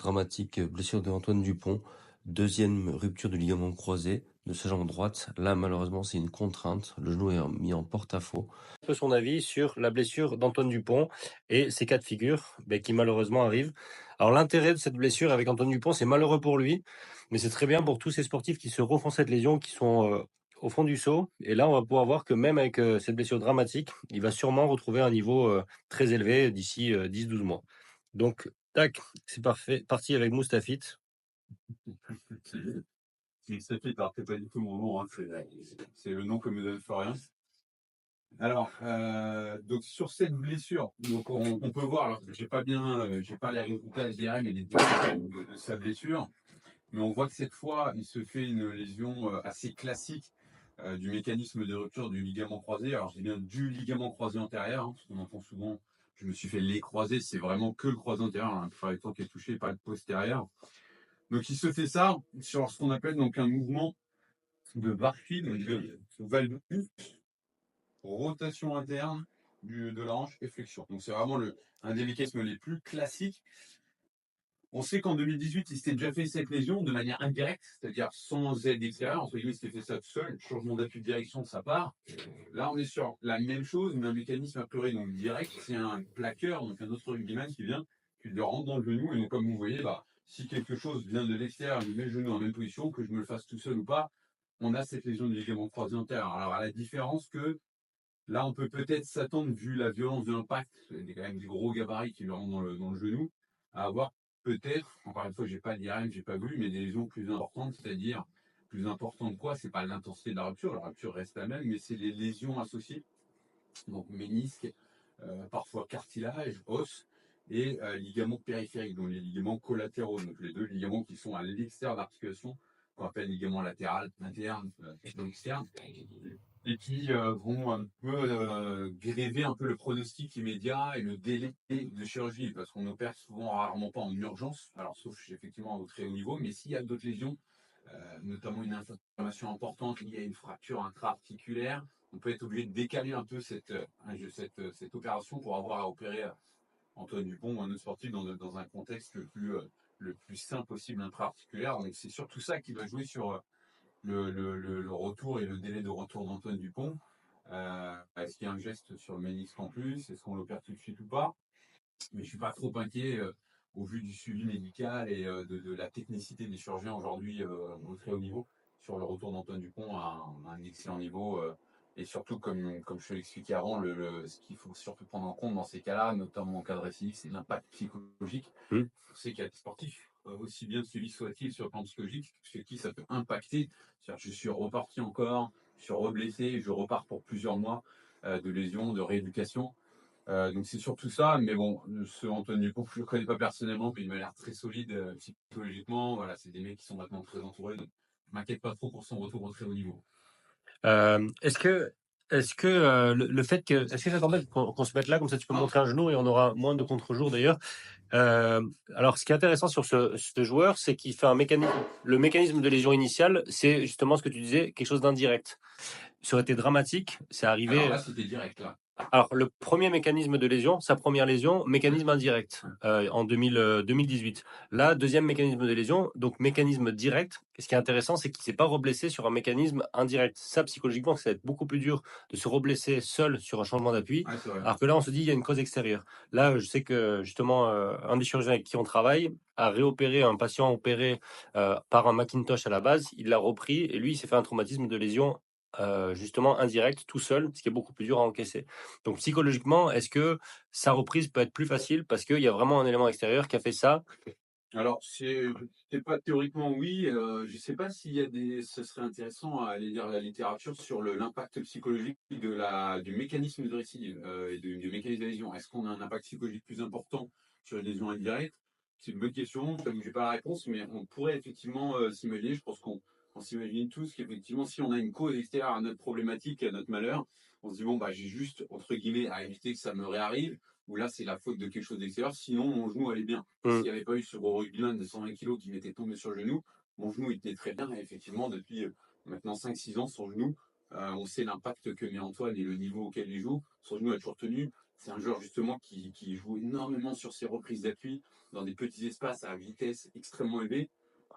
dramatique, blessure de Antoine Dupont, deuxième rupture du ligament croisé de sa jambe droite. Là, malheureusement, c'est une contrainte. Le genou est mis en porte-à-faux. Un peu son avis sur la blessure d'Antoine Dupont et ces cas de figure qui malheureusement arrivent. Alors l'intérêt de cette blessure avec Antoine Dupont, c'est malheureux pour lui, mais c'est très bien pour tous ces sportifs qui se refont cette lésion, qui sont au fond du saut. Et là, on va pouvoir voir que même avec cette blessure dramatique, il va sûrement retrouver un niveau très élevé d'ici 10-12 mois. Donc, tac, c'est parfait. Parti avec Moustafit. Moustafit, alors c'est pas du tout mon nom, hein, c'est le nom que me donne Florian. Alors, donc sur cette blessure, donc on peut voir, alors j'ai pas les résultats, je dirais, mais les détails de sa blessure, mais on voit que cette fois, il se fait une lésion assez classique du mécanisme de rupture du ligament croisé. Alors, j'ai bien du ligament croisé antérieur, hein, parce qu'on entend souvent, je me suis fait les croisés, c'est vraiment que le croisé antérieur, hein, par exemple, qui est touché, pas le postérieur. Donc, il se fait ça sur ce qu'on appelle donc un mouvement de Barfield, de valgus, rotation interne de la hanche et flexion. Donc, c'est vraiment un des mécanismes les plus classiques. On sait qu'en 2018, il s'était déjà fait cette lésion de manière indirecte, c'est-à-dire sans aide extérieure. Entre guillemets, il s'était fait ça tout seul, changement d'appui de direction de sa part. Là, on est sur la même chose, mais un mécanisme a priori donc direct. C'est un plaqueur, donc un autre rugbyman qui vient, qui le rentre dans le genou. Et donc, comme vous voyez, si quelque chose vient de l'extérieur, il met le genou en même position, que je me le fasse tout seul ou pas, on a cette lésion du ligament croisé antérieur. Alors, à la différence que là, on peut peut-être s'attendre, vu la violence de l'impact, il y a quand même des gros gabarits qui lui rentrent dans le genou, à avoir peut-être, encore une fois, j'ai pas d'IRM, j'ai pas vu, mais des lésions plus importantes, c'est-à-dire plus importantes quoi, c'est pas l'intensité de la rupture reste la même, mais c'est les lésions associées, donc ménisque, parfois cartilage, os et ligaments périphériques, donc les ligaments collatéraux, donc les deux ligaments qui sont à l'extérieur de l'articulation, qu'on appelle ligaments latéral, interne, externe, et qui vont un peu gréver un peu le pronostic immédiat et le délai de chirurgie, parce qu'on opère souvent rarement pas en urgence, alors sauf effectivement au très haut niveau, mais s'il y a d'autres lésions, notamment une inflammation importante liée à une fracture intra-articulaire, on peut être obligé de décaler un peu cette opération pour avoir à opérer Antoine Dupont ou un autre sportif dans un contexte le plus sain possible intra-articulaire. Donc c'est surtout ça qui va jouer sur le retour et le délai de retour d'Antoine Dupont. Est-ce qu'il y a un geste sur le ménisque en plus? Est-ce qu'on l'opère tout de suite ou pas? Mais je suis pas trop inquiet au vu du suivi médical et de la technicité des chirurgiens aujourd'hui au très haut niveau sur le retour d'Antoine Dupont à un excellent niveau. Et surtout, comme je te l'expliquais avant, ce qu'il faut surtout prendre en compte dans ces cas-là, notamment en cas de récidive, c'est l'impact psychologique. On sait qu'il y a des sportifs, aussi bien suivis soit-il sur le plan psychologique, chez qui ça peut impacter. C'est-à-dire, je suis reparti encore, je suis reblessé, je repars pour plusieurs mois de lésions, de rééducation. Donc c'est surtout ça, mais bon, ce Antoine Dupont, je le connais pas personnellement, mais il m'a l'air très solide psychologiquement. Voilà, c'est des mecs qui sont maintenant très entourés, donc je m'inquiète pas trop pour son retour au très haut niveau. Est-ce que le fait que est-ce que ça t'embête qu'on se mette là comme ça tu peux montrer un genou et on aura moins de contre-jours d'ailleurs. Alors ce qui est intéressant sur ce joueur, c'est qu'il fait le mécanisme de lésion initiale, c'est justement ce que tu disais, quelque chose d'indirect. Ça aurait été dramatique, c'est arrivé. Alors là, c'était direct là. Alors, le premier mécanisme de lésion, sa première lésion, mécanisme indirect en 2018. Là, deuxième mécanisme de lésion, donc mécanisme direct. Et ce qui est intéressant, c'est qu'il ne s'est pas reblessé sur un mécanisme indirect. Ça, psychologiquement, ça va être beaucoup plus dur de se reblesser seul sur un changement d'appui. Ouais, Alors que là, on se dit, il y a une cause extérieure. Là, je sais que justement, un des chirurgiens avec qui on travaille a réopéré un patient opéré par un Macintosh à la base. Il l'a repris et lui, il s'est fait un traumatisme de lésion justement indirect, tout seul, ce qui est beaucoup plus dur à encaisser. Donc psychologiquement, est-ce que sa reprise peut être plus facile parce qu'il y a vraiment un élément extérieur qui a fait ça? Alors, c'est pas théoriquement oui. Je sais pas s'il y a ce serait intéressant à aller lire la littérature sur l'impact psychologique du mécanisme de récidive et du mécanisme de lésion. Est-ce qu'on a un impact psychologique plus important sur les lésions indirectes? C'est une bonne question. Je n'ai pas la réponse, mais on pourrait effectivement s'imaginer. Je pense qu'on s'imagine tous qu'effectivement, si on a une cause extérieure à notre problématique, à notre malheur, on se dit bon j'ai juste entre guillemets à éviter que ça me réarrive où là c'est la faute de quelque chose d'extérieur, sinon mon genou allait bien. S'il n'y avait pas eu ce gros rugbyman de 120 kg qui m'était tombé sur le genou, mon genou il était très bien, et effectivement depuis maintenant 5-6 ans, son genou, on sait l'impact que met Antoine et le niveau auquel il joue, son genou a toujours tenu, c'est un joueur justement qui joue énormément sur ses reprises d'appui dans des petits espaces à vitesse extrêmement élevée.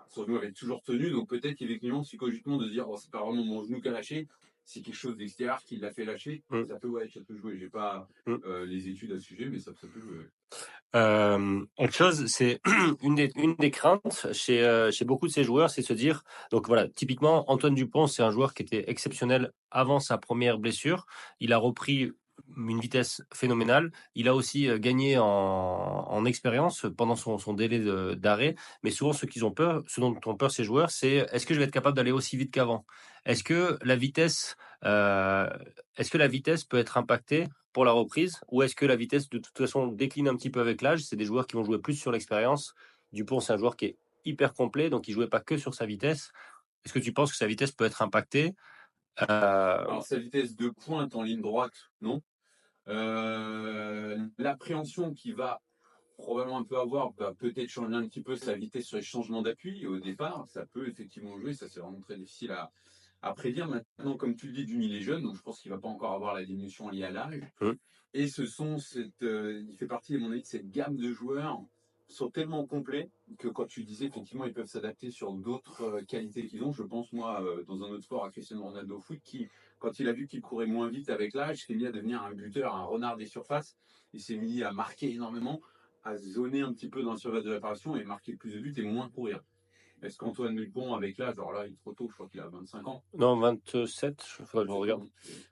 Son genou avait toujours tenu, donc peut-être qu'effectivement, psychologiquement, de se dire, oh, c'est pas vraiment mon genou qui a lâché, c'est quelque chose d'extérieur qui l'a fait lâcher. Mm. Ça peut, ouais, ça peut jouer. J'ai pas Mm. les études à ce sujet, mais ça peut jouer. Autre chose, c'est une des craintes chez beaucoup de ces joueurs, c'est de se dire, donc voilà, typiquement, Antoine Dupont, c'est un joueur qui était exceptionnel avant sa première blessure. Il a repris une vitesse phénoménale. Il a aussi gagné en expérience pendant son délai d'arrêt. Mais souvent, ce dont ont peur ces joueurs, c'est est-ce que je vais être capable d'aller aussi vite qu'avant? Est-ce que la vitesse, euh, est-ce que la vitesse peut être impactée pour la reprise, ou est-ce que la vitesse de toute façon décline un petit peu avec l'âge? C'est des joueurs qui vont jouer plus sur l'expérience. Dupont, c'est un joueur qui est hyper complet, donc il jouait pas que sur sa vitesse. Est-ce que tu penses que sa vitesse peut être impactée? Alors, sa vitesse de pointe en ligne droite, non. L'appréhension qu'il va probablement un peu avoir va peut-être changer un petit peu sa vitesse sur les changements d'appui au départ. Ça peut effectivement jouer, ça c'est vraiment très difficile à prédire. Maintenant, comme tu le dis, Duni, il est jeune, donc je pense qu'il ne va pas encore avoir la diminution liée à l'âge. Et il fait partie, à mon avis, de cette gamme de joueurs qui sont tellement complets que quand tu disais, effectivement, ils peuvent s'adapter sur d'autres qualités qu'ils ont. Je pense, moi, dans un autre sport, à Cristiano Ronaldo au foot, qui, quand il a vu qu'il courait moins vite avec l'âge, s'est mis à devenir un buteur, un renard des surfaces. Il s'est mis à marquer énormément, à zoner un petit peu dans le surface de réparation et marquer plus de buts et moins courir. Est-ce qu'Antoine Dupont, avec l'âge, alors là, il est trop tôt, je crois qu'il a 25 ans. Non, 27, il faudrait que je regarde.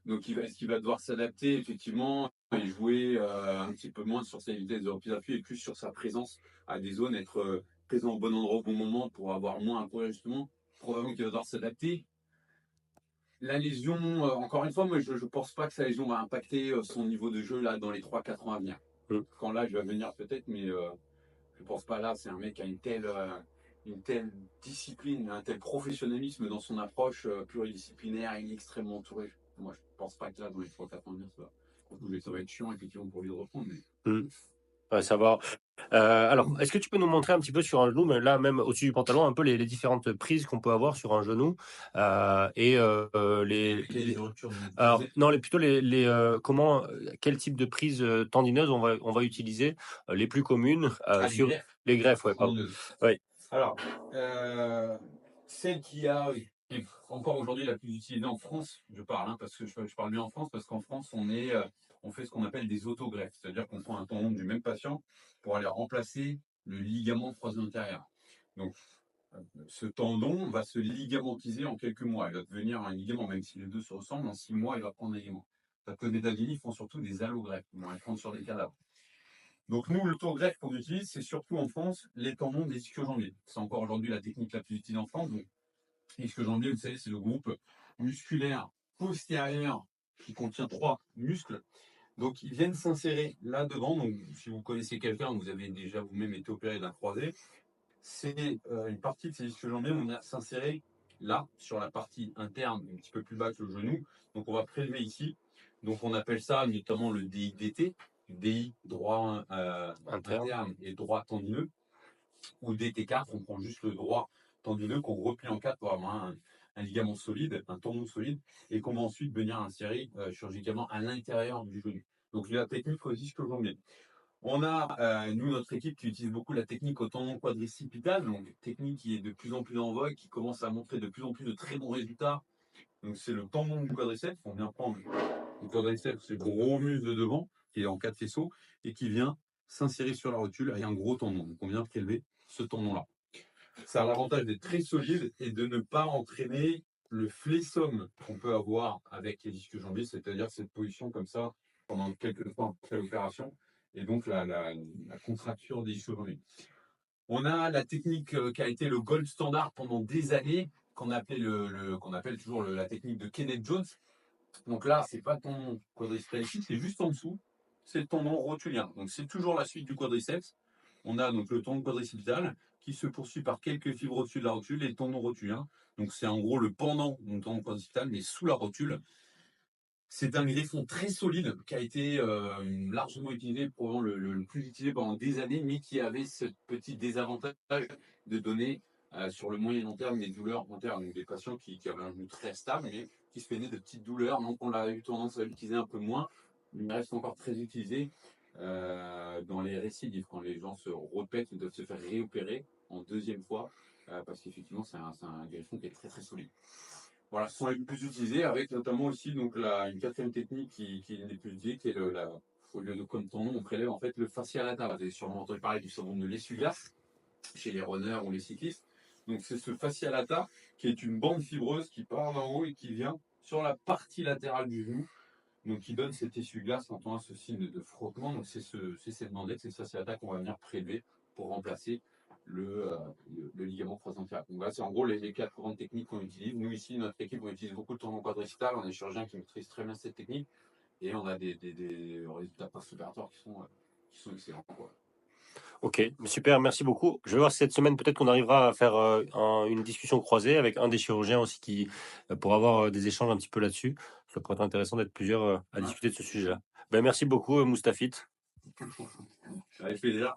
Donc, est-ce qu'il va devoir s'adapter, effectivement, et jouer un petit peu moins sur sa vitesse de reprise d'appui et plus sur sa présence à des zones, être présent au bon endroit au bon moment pour avoir moins à courir, justement. Probablement qu'il va devoir s'adapter. La lésion, encore une fois, moi, je ne pense pas que sa lésion va impacter son niveau de jeu là dans les 3-4 ans à venir. Quand l'âge va venir, peut-être, mais je pense pas là. C'est un mec qui a une telle discipline, un tel professionnalisme dans son approche pluridisciplinaire, il est extrêmement entouré. Moi, je pense pas que là, dans les 3-4 ans, ça va être chiant, effectivement, pour lui de reprendre. Mais... Ouais, savoir. Alors, est-ce que tu peux nous montrer un petit peu sur un genou, mais là même au-dessus du pantalon, un peu les différentes prises qu'on peut avoir sur un genou alors non, plutôt comment, quel type de prise tendineuse on va utiliser, les plus communes sur les greffes, ouais, pardon. Ouais. Alors, celle qui est encore aujourd'hui la plus utilisée en France, je parle, parce que je parle bien en France, parce qu'en France, on fait ce qu'on appelle des autogreffes, c'est-à-dire qu'on prend un tendon du même patient pour aller remplacer le ligament croisé antérieur. Donc, ce tendon va se ligamentiser en quelques mois. Il va devenir un ligament, même si les deux se ressemblent, en 6 mois, il va prendre un ligament. Parce qu'aux États-Unis, ils font surtout des allogreffes, ils vont les prendre sur des cadavres. Donc nous, l'autogreffe qu'on utilise, c'est surtout en France les tendons des ischio-jambiers. C'est encore aujourd'hui la technique la plus utilisée en France. Donc, l'ischio-jambier, vous savez, c'est le groupe musculaire postérieur qui contient 3 muscles. Donc, ils viennent s'insérer là-devant. Donc, si vous connaissez quelqu'un, vous avez déjà vous-même été opéré d'un croisé, c'est une partie de ces ischio-jambiers vont venir s'insérer là, sur la partie interne, un petit peu plus bas que le genou. Donc, on va prélever ici. Donc, on appelle ça notamment le DIDT. DI, droit interne et droit tendineux, ou DT4, on prend juste le droit tendineux qu'on replie en 4 pour avoir un ligament solide, un tendon solide, et qu'on va ensuite venir insérer chirurgicalement à l'intérieur du genou. Donc la technique aux ischio-jambiers. On a, nous, notre équipe qui utilise beaucoup la technique au tendon quadricipital, donc technique qui est de plus en plus en vogue, qui commence à montrer de plus en plus de très bons résultats. Donc c'est le tendon du quadriceps, on vient prendre le quadriceps, c'est le gros muscle de devant, qui est en 4 faisceaux, et qui vient s'insérer sur la rotule avec un gros tendon. Donc on vient prélever ce tendon-là. Ça a l'avantage d'être très solide et de ne pas entraîner le flessum qu'on peut avoir avec les ischio-jambiers, c'est-à-dire cette position comme ça pendant quelques temps après l'opération, et donc la contracture des ischio-jambiers. On a la technique qui a été le gold standard pendant des années, qu'on appelle toujours la technique de Kenneth Jones. Donc là, c'est pas ton quadriceps ici, c'est juste en dessous, c'est le tendon rotulien. Donc c'est toujours la suite du quadriceps. On a donc le tendon quadricipital qui se poursuit par quelques fibres au-dessus de la rotule et le tendon rotulien. Donc c'est en gros le pendant du tendon quadricipital, mais sous la rotule. C'est un greffon très solide qui a été largement utilisé, probablement le plus utilisé pendant des années, mais qui avait ce petit désavantage de donner sur le moyen et long terme des douleurs dentaires. Donc des patients qui avaient un genou très stable, mais qui se plaignaient de petites douleurs. Donc on a eu tendance à l'utiliser un peu moins il reste encore très utilisé dans les récidives, quand les gens se répètent, ils doivent se faire réopérer en deuxième fois, parce qu'effectivement, c'est un griffon qui est très très solide. Voilà, ce sont les plus utilisés, avec notamment aussi donc une quatrième technique qui est les plus utilisées, qui est au lieu de comme ton nom, on prélève en fait le fascialata. Vous avez sûrement entendu parler du syndrome de l'essuie-glace chez les runners ou les cyclistes. Donc c'est ce fascialata qui est une bande fibreuse qui part d'en haut et qui vient sur la partie latérale du genou, donc qui donne cet essuie-glace quand on a ce signe de frottement. Donc c'est cette bandette, c'est ce fascialata qu'on va venir prélever pour remplacer le ligament croisé antérieur. Donc là, c'est en gros les quatre grandes techniques qu'on utilise. Nous ici, notre équipe, on utilise beaucoup le tendon quadriceps. On a des chirurgiens qui maîtrisent très bien cette technique et on a des résultats post-opératoires qui sont excellents, quoi. Ok, super, merci beaucoup. Je vais voir si cette semaine, peut-être qu'on arrivera à faire une discussion croisée avec un des chirurgiens aussi pour avoir des échanges un petit peu là-dessus. Ça pourrait être intéressant d'être plusieurs à discuter de ce sujet-là. Ben, merci beaucoup, Moustafit. Avec plaisir.